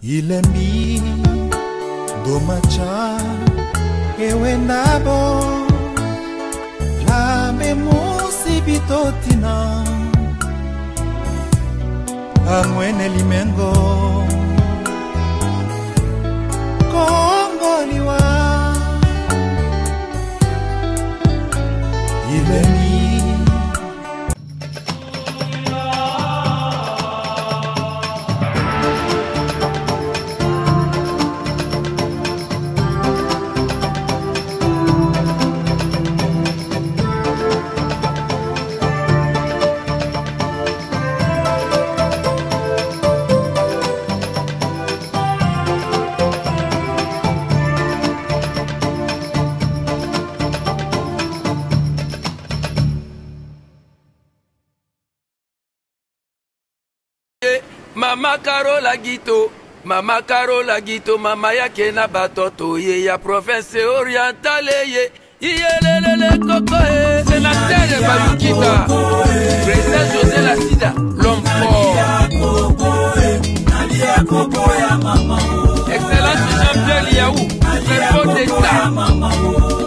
Ilembi domacha ewe nabo labe musibitotina angwene limengo kongoliwa Ilembi Mama Carola Guito, Mama Carola Guito, Mama yake na batoto ye ya province orientale ye. Iyelelele koko ye. Sénateur Bayukita, président José Lassida, l'homme fort. Excellence Jean-Pierre Liaou, préfet d'État.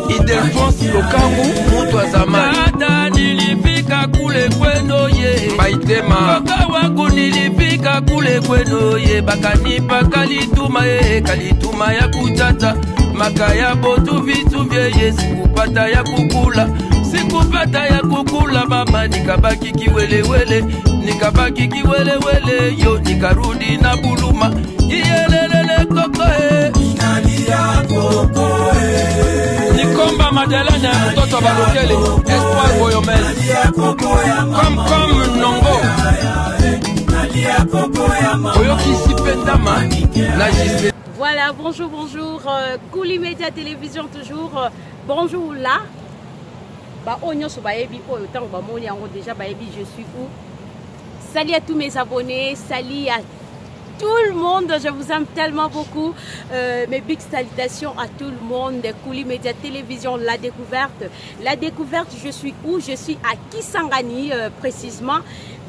Ildefonse Lokangu, Moutou Azamani. Nada nilifika kule kweno ye. Maitema. Wakawaku nilifika kule kweno ye. Bakanipa kalituma ye. Kalituma ya kutata. Makaya botu vitu vyeye. Sikupata ya kukula. Sikupata ya kukula mama. Nikabaki kiwelewele. Nikabaki kiwelewele. Yo nikarudi na buluma. Iyelelele koko he. Inalia koko he. Nikomba Madeleine mtoto Balokele Espoir Boyomel Comme Nongo Oyoki Sipendama Najiste. Voilà, bonjour, bonjour, Kouli Média Télévision toujours, bonjour là. Bah, on se baebi, autant bah mon yango déjà baebi, je suis où? Salut à tous mes abonnés, salut à tout le monde, je vous aime tellement beaucoup. Mes big salutations à tout le monde. Kouli Média Télévision, la découverte. La découverte, je suis où? Je suis à Kisangani, précisément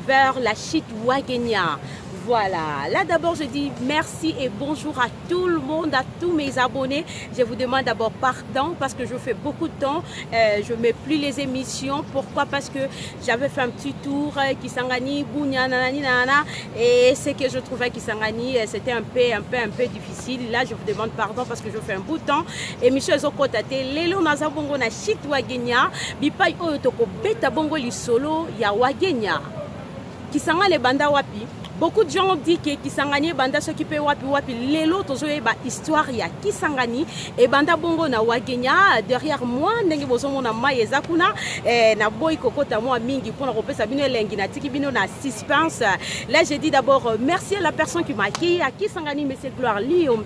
vers la Chitwagenya. Voilà, là d'abord je dis merci et bonjour à tout le monde, à tous mes abonnés. Je vous demande d'abord pardon parce que je fais beaucoup de temps, je ne mets plus les émissions. Pourquoi? Parce que j'avais fait un petit tour Kisangani, Bounia, nanani, nanana, et c'est que je trouvais Kisangani, c'était un peu difficile. Là je vous demande pardon parce que je fais un bout de temps. Émission Zokotate, Lelo Nazabongo na Chitwagenya, Bipai Oyotoko Beta Bongo li solo ya Wagenya. Kisangani le banda wapi? Beaucoup de gens disent que Kisangani banda s'occupe wapi lelo tozo ba histoire ya Kisangani et banda bongo na Wagenya derrière moi ndenge bozomo na mai ezakuna na boy kokota moi mingi pour na kopesa bino elengi na tiki bino na suspense. Là je dis d'abord merci à la personne qui m'a accueilli à Kisangani, monsieur Gloire Liombe.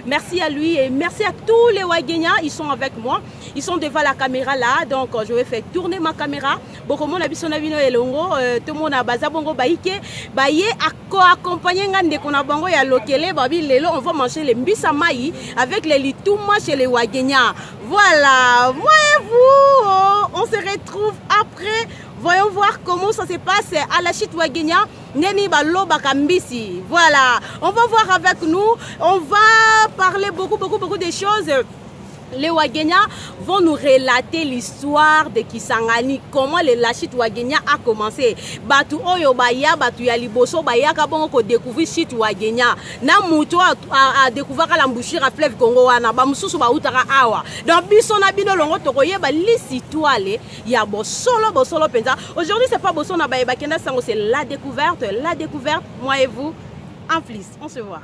Merci à lui et merci à tous les Wagenya, ils sont avec moi. Ils sont devant la caméra là, donc je vais faire tourner ma caméra. Beaucoup mon abiso na bino elongo tout mon abaza bongo baike baye accompagner ngande kona bango ya lokele babi lelo on va manger les mbisa mai avec les litouma chez les Wagenya. Voilà, voyez-vous, on se retrouve après. Voyons voir comment ça se passe à la Chitwagenya. Neni balo bakambisi. Voilà, on va voir avec nous, on va parler beaucoup de choses. Les Wagenya vont nous relater l'histoire de Kisangani, comment la Chitwagenya a commencé. Batu oyo baya, batu ya liboso baya kabongo ko découvrir Chitwagenya. Na muto a découvert l'embouchure à fleuve Congo wana ba mususu ba utaka awa. Donc biso na bino longo tokoye ba lisitoile ya bosolo penza. Aujourd'hui c'est pas boso na ba bakenda sango, c'est la découverte, moi et vous en plus. On se voit.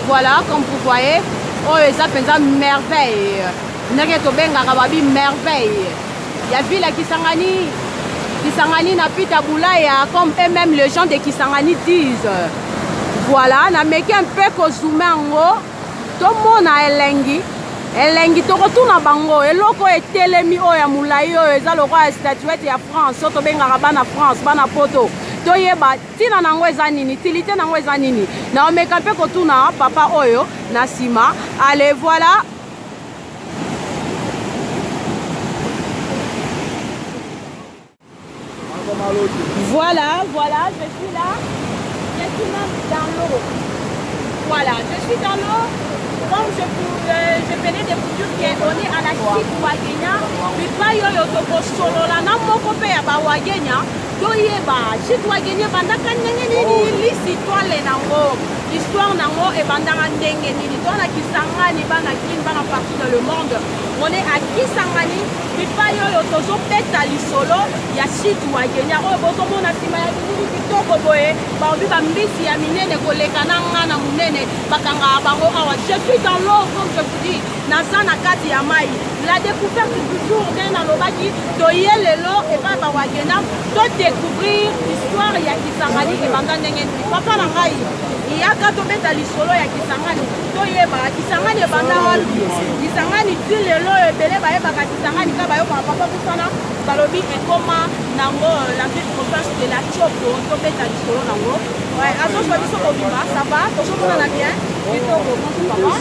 Voilà, comme vous voyez, oh, ça fait une merveille. Merveille. Il y a vu la Kisangani n'a plus taboulaya, comme eux-mêmes les gens de Kisangani disent. Voilà, on a mis un peu de zoom en haut. Tout le monde a elengi to retourna bango eloko etelemi oya mulai oyo eza lokwa statuette ya France soto benga bana France bana poto toyeba tina nango eza nini utilité nango eza nini na omeka mpe kotuna papa oyo na sima. Allez, voilà. Voilà, voilà, je suis là. Je suis même dans l'eau. Voilà, je suis dans l'eau. Comme je venais de vous dire qu'on est à la site Wagenya, mais pas yo toko solo la na moko pe ya ba Wagenya. Toyeba, site Wagenya bandaka ndenge nini l'histoire nango. Histoire nango et bandaka ndenge nini. Tona Kisangani bana kin bana partout dans le monde. On est à Kisangani, mais pas yo tozo peta lisolo ya site Wagenya. Oh bozo mona sima ya nini kitoko boye. Ba obi ba mbisi ya minene koleka na ngana munene bakanga bango awa. Je suis dans l'eau comme je vous dis. Nazana kati ya mai. La découverte du jour d'un alobaki toye lelo et pas ba Wagenya. To découvrir l'histoire ya Kisangani et banda ndenge. Papa na ngai. Il y a kato beta lisolo ya Kisangani. Toyeba Kisangani banda wapi. Kisangani tu lelo ebele ba yeba Kisangani ka ba yo papa kusana balobi ekoma nango la ville province de la Chopo to beta lisolo nango. Ouais, azo biso kobima, ça va? Tozo mona na bien. Ito ko papa.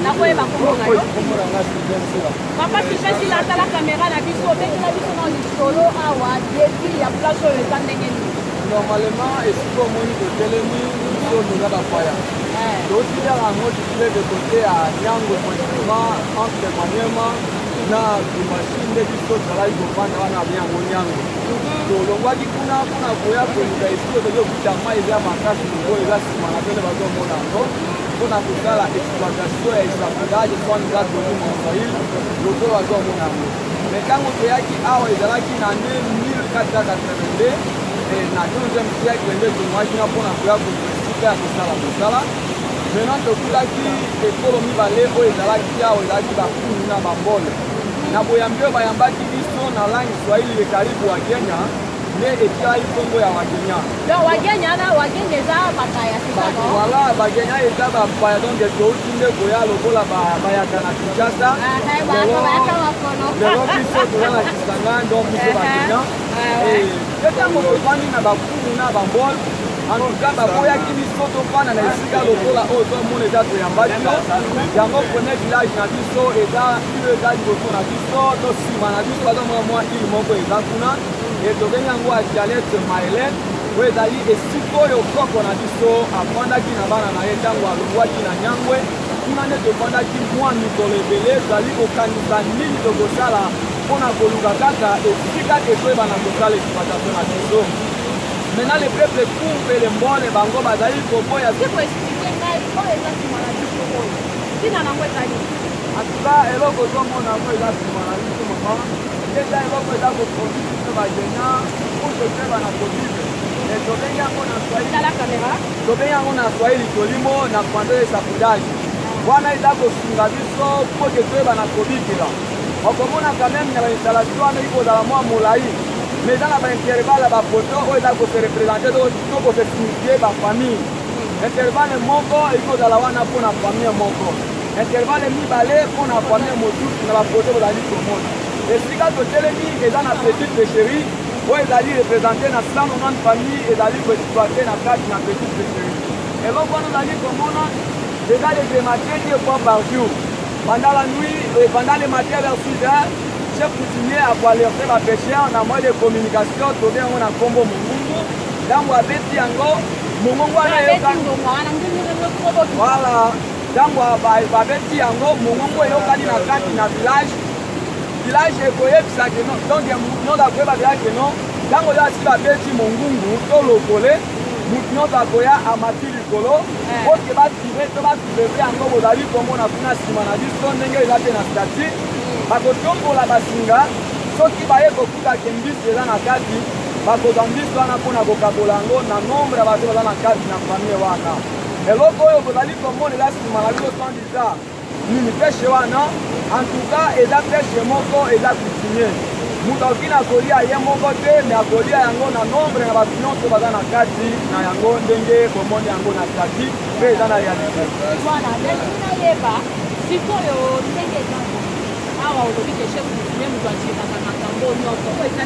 Na koyeba komona yo. Papa tu fais si la caméra na biso beta la biso na lisolo awa depuis ya place oyo etandenge ni. Normalement, et si vous avez de télémi, nous sommes à Faya. D'autres, il y a un autre de côté à Nyango, entre Maniema, na machine de biso travail pour vendre na bien au Nyango. Donc, on voit qu'il y a un voyage pour nous ici, de l'hôpital, il y a ma casse, il y a ce qu'on appelle le Monaco. On a fait l'exploitation et l'exploitation, soit nous avons donné mon Israël, le Monaco. Mais quand on fait qu'il y a l'année 1482, na 12e siècle nde tomwakina mpona koya kosika ya kosala mosala. Maintenant tokulaki ekolo mibale oyo ezalaki awa ezalaki bakulu na bambole. Na boyambi oyo bayambaki biso na langue swahili ekalibu Wagenya nde etialaki nkombo ya Wagenya. Donc Wagenya na Wagenya eza bapaya c'est ça non? Voilà, Wagenya eza bapaya donc touti nde koya lokola bayaka na Kinshasa. Lelo biso toza na Kisangani donc biso Wagenya. Ntango tofandi na bakulu na bambole antuka baboyaki biso tofanda na esika lokola oyo tomona eza toyambaki yango premier village na biso eza liboso na biso to nsima na biso bazomona mwa ile moko eza kuna tobengi yango Adialete Maelen oyo ezali esika oyo koko na biso afandaki na bana na ye ntango alongwaki na Nyangwe kuna nde tofandaki mwa mikolo ebele ezali kokanisa nini tokosala mpona koluka kaka esika ekoyeba na kosala exploitation na biso. Maintenant le peuple kumpe le mbone bango bazali koboya atuka eloko tomona yango eza nsima na biso mama eza eloko eza koproduire biso Wagenya po tokeba na kovive tobengi yango na Swahili tolimo na kwando esapudage wana eza kosunga biso po toyeba na kovivela. Okomona quand même na installation wana ikozala mwa molai mais eza na baintervalle bapoto oyo eza kose représente to kose signifie bafamille. Intervalle moko ekozala wana mpona famille moko, intervalle mibale mpona famille mosusu na bapoto bozali komona. Esika totelemi eza na petite pêcherie oyo ezali représente na 190 famille ezali koexploite na kati na petite pêcherie. Eloko wana ozali komona eza les démarqués 2 fois par jour. Pendant la nuit et pendant les matins vers 6 heures, chef coutumier a alerté les pêcheurs dans le moyen de communication. Tobe yango na kombo Mungungu. Ntango abeti yango, Mungungu wana eyokani. Voilà. Ntango babeti yango, Mungungu eyokani na kati na village. Village ekoyebisaki non. Donc non akoyeba village non. Ntango yo asi babeti Mungungu to lokole. Mutu nyonso akoya amati likolo oke batire to basouleve yango bozali komona kuna nsima na biso ndenge eza mpe na stati bakotombola basinga soki baye kokutake mbisi eza na kati bakozwa mbisi wana mpona kokabola yango na nombre ya bato baza na kati na famille wana. Eloko oyo bozali komona eza nsima na biso sandiza nini peshe wana antuka eza peshe moko eza coutumier. Mutu akoki na kolia ye moko te me akolia yango na nombre na bato nyonso baza na kati na yango ndenge komoni yango na stati mpe eza na réalité. Voilà, nayeba sikoyo ndenge eza awa olobi ke chef coutumier moto atiraka makambo nyonso oyo eza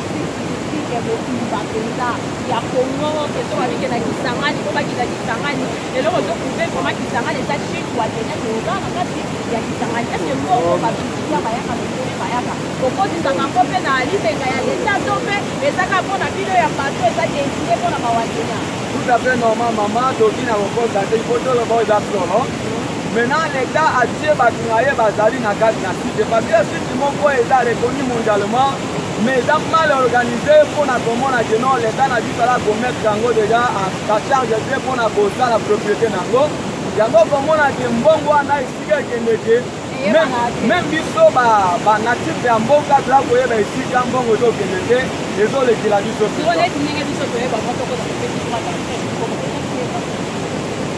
musique mobimba mpenza ya Congo ke so babike na Kisangani po bakita Kisangani eloko tokouve vraiment Kisangani eza chic wakenya toyoka na kati ya Kisangani ese mbongo babisiki ya bayaka lotole bayaka okotisaka ngo mpe na libenga ya leta to mpe ezaka mpona bino ya bato eza desine mpona bawakenya. Tout à fait normal maman toki na kokosa te ifo toloba eza solo. Maintenant l'État a tiré Bakingaye Bazali na kati na site parce que site moko est reconnu mondialement mais c'est mal organisé pour na komona que non l'État na dit là pour mettre yango déjà en charge de pour na bossa la propriété nango yango komona que mbongo ana isika kendeke même biso ba natif ya mboka là pour yeba isika mbongo to kendeke ezo le kila biso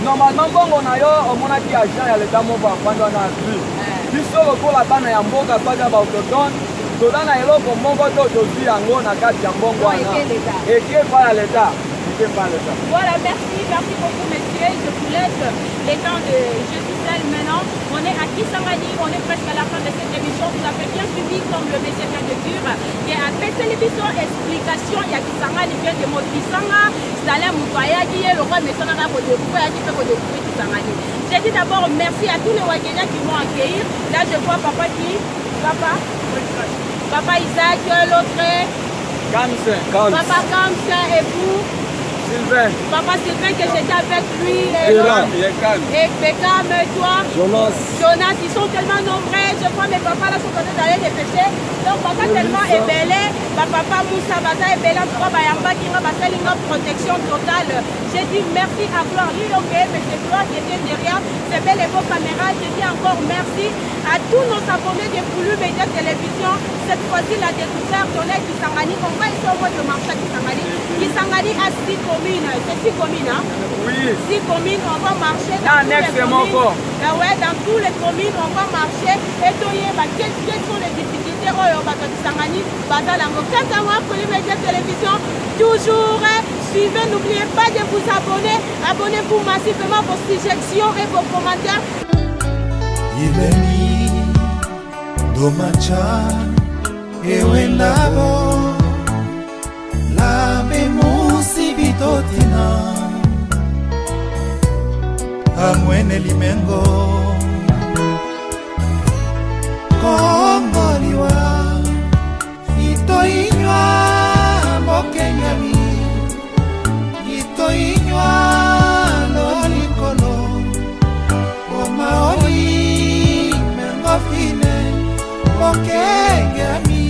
normalement bongo na yo omonaki agent ya leta moko afandi wana azwi biso lokola bana ya mboka baza baautochtone toza na eloko moko to tozwi yango na kati ya mbongo wana eke pa ya leta eke pa ya leta. Voilà, merci beaucoup messieurs, je vous laisse les temps de Je suis seul maintenant. On est à Kisangani, on est presque à la fin de cette émission. Vous avez bien suivi comme le message vient de dire qui a fait télévision explication il y a Kisangani vient de Motisanga Salem Moutoyagi et le roi Messonara pour découvrir Kisangani. J'ai dit d'abord merci à tous les Wagéniens qui m'ont accueilli. Là je vois papa qui Papa Isaac, l'autre Papa Kamsen et vous Sylvain. Papa Sylvain que j'étais avec lui et Beckham, toi Jonas, ils sont tellement nombreux. Je crois mes papas là sont en train d'aller les pêcher. Donc papa tellement ébellé. Papa Moussa Bata ébellé. Trois Bayamba qui m'a passé une protection totale. J'ai dit merci à Gloire. Lui ok, mais c'est Gloire qui était derrière. C'est belle et beau caméra. J'ai dit encore merci à tous nos abonnés de Koulou Média Télévision. Cette fois-ci la découverte on est Kisangani. On va essayer au moins de marcher à Kisangani. Kisangani a 6 communes. C'est 6 communes hein? Oui. 6 communes, on va marcher dans toutes les communes. Ouais, dans toutes les communes, on va marcher. Et quelles sont les difficultés? Kisangani, Badalango. Quant à moi, Koulou Média Télévision, toujours suivez, n'oubliez pas de vous abonner. Abonnez-vous massivement vos suggestions et vos commentaires. Ilemi Domacha Ewendabo Labe Musibitotina Amwene Limengo Kongoliwa Itoinywa Mokenyami Itoinywa Lolikolo Omaoli Mengofine Mokenyami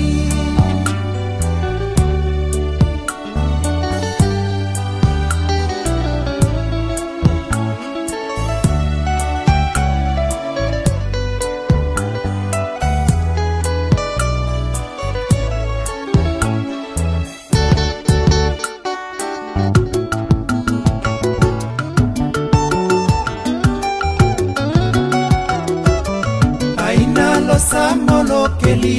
Samolo Kelly